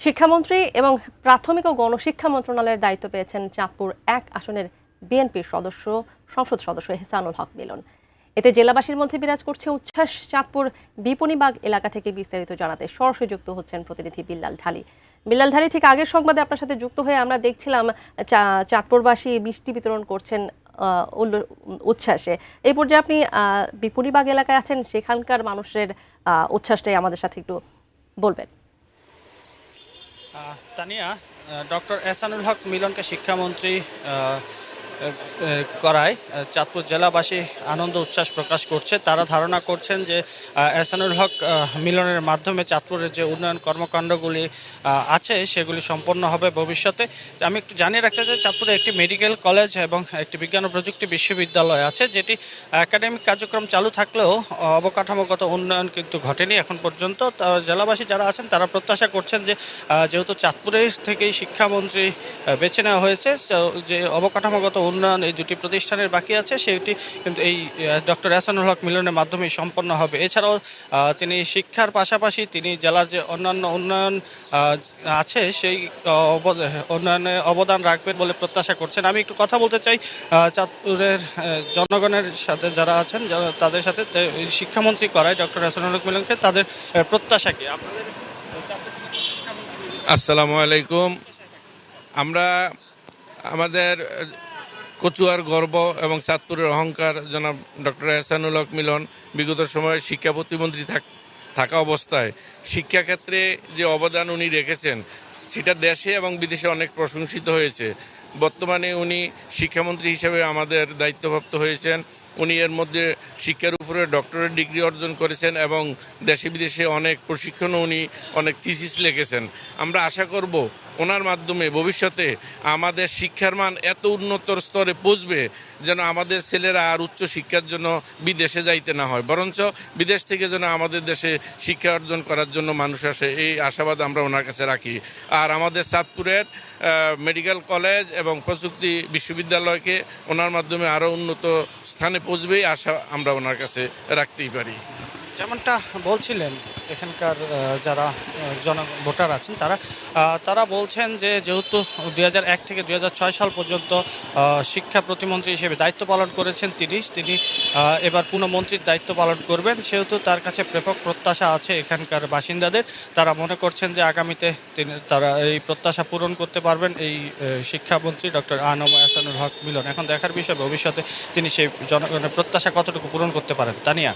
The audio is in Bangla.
শিক্ষামন্ত্রী এবং প্রাথমিক ও গণশিক্ষা মন্ত্রণালয়ের দায়িত্ব পেয়েছেন চাঁদপুর ১ আসনের বিএনপির সংসদ সদস্য এহসানুল হক মিলন। এতে জেলাবাসীর মধ্যে বিরাজ করছে উচ্ছ্বাস। চাঁদপুর বিপণীবাগ এলাকা থেকে বিস্তারিত জানাতে সরাসরি যুক্ত হচ্ছেন প্রতিনিধি বিল্লাল ঢালী। বিল্লাল ঢালী, ঠিক আগের সংবাদে আপনার সাথে যুক্ত হয়ে আমরা দেখছিলাম চাঁদপুরবাসী মিষ্টি বিতরণ করছেন উচ্ছ্বাসে। এই পর্যায়ে আপনি বিপণীবাগ এলাকায় আছেন, সেখানকার মানুষের উচ্ছ্বাসটাই আমাদের সাথে একটু বলবেন। তানিয়া, ডক্টর এহসানুল হক মিলনকে শিক্ষামন্ত্রী করায় চাঁদপুর জেলাবাসী আনন্দ উচ্ছ্বাস প্রকাশ করছে। তারা ধারণা করছেন যে এহসানুল হক মিলনের মাধ্যমে চাঁদপুরের যে উন্নয়ন কর্মকাণ্ডগুলি আছে সেগুলি সম্পন্ন হবে ভবিষ্যতে। আমি একটু জানিয়ে রাখতে চাই, চাঁদপুরে একটি মেডিকেল কলেজ এবং একটি বিজ্ঞান ও প্রযুক্তি বিশ্ববিদ্যালয় আছে, যেটি একাডেমিক কার্যক্রম চালু থাকলেও অবকাঠামোগত উন্নয়ন কিন্তু ঘটেনি এখন পর্যন্ত। জেলাবাসী যারা আছেন তারা প্রত্যাশা করছেন যে যেহেতু চাঁদপুরের থেকেই শিক্ষামন্ত্রী বেছে নেওয়া হয়েছে, যে অবকাঠামোগত উন্নয়ন এই দুটি প্রতিষ্ঠানের বাকি আছে সেটি কিন্তু এই ডক্টর এহসানুল হক মিলনের মাধ্যমে সম্পন্ন হবে। এছাড়াও তিনি শিক্ষার পাশাপাশি তিনি জেলার যে অন্যান্য উন্নয়ন আছে সেই উন্নয়নে অবদান রাখবেন বলে প্রত্যাশা করছেন। আমি একটু কথা বলতে চাই চাঁদপুরের জনগণের সাথে যারা আছেন, তাদের সাথে শিক্ষামন্ত্রী করায় ডক্টর এহসানুল হক মিলনকে, তাদের প্রত্যাশা কি? আপনাদের আসসালামু আলাইকুম। আমরা আমাদের কচুয়ার গর্ব এবং চাঁদপুরের অহংকার জনাব ডক্টর এহসানুল হক মিলন বিগত সময়ে শিক্ষা প্রতিমন্ত্রী থাকা অবস্থায় শিক্ষাক্ষেত্রে যে অবদান উনি রেখেছেন সেটা দেশে এবং বিদেশে অনেক প্রশংসিত হয়েছে। বর্তমানে উনি শিক্ষামন্ত্রী হিসেবে আমাদের দায়িত্বপ্রাপ্ত হয়েছেন। উনি এর মধ্যে শিক্ষার উপরে ডক্টরেট ডিগ্রি অর্জন করেছেন এবং দেশে বিদেশে অনেক প্রশিক্ষণও উনি অনেক থিসিস লিখেছেন। আমরা আশা করব ওনার মাধ্যমে ভবিষ্যতে আমাদের শিক্ষার মান এত উন্নতর স্তরে পৌঁছবে যেন আমাদের ছেলেরা আর উচ্চ শিক্ষার জন্য বিদেশে যাইতে না হয়, বরঞ্চ বিদেশ থেকে যেন আমাদের দেশে শিক্ষা অর্জন করার জন্য মানুষ আসে, এই আশাবাদ আমরা ওনার কাছে রাখি। আর আমাদের চাঁদপুরের মেডিকেল কলেজ এবং প্রযুক্তি বিশ্ববিদ্যালয়কে ওনার মাধ্যমে আরও উন্নত স্থানে পৌঁছবে এই আশা আমরা ওনার কাছে রাখতেই পারি। যেমনটা বলছিলেন এখানকার যারা ভোটার আছেন তারা বলছেন যে যেহেতু 2001 থেকে 2006 সাল পর্যন্ত শিক্ষা প্রতিমন্ত্রী হিসেবে দায়িত্ব পালন করেছেন তিনি এবার পুনঃমন্ত্রীর দায়িত্ব পালন করবেন, সেহেতু তার কাছে ব্যাপক প্রত্যাশা আছে এখানকার বাসিন্দাদের। তারা মনে করছেন যে আগামীতে তারা এই প্রত্যাশা পূরণ করতে পারবেন এই শিক্ষামন্ত্রী ডক্টর এহসানুল হক মিলন। এখন দেখার বিষয় ভবিষ্যতে তিনি সেই জনগণের প্রত্যাশা কতটুকু পূরণ করতে পারেন। তানিয়া।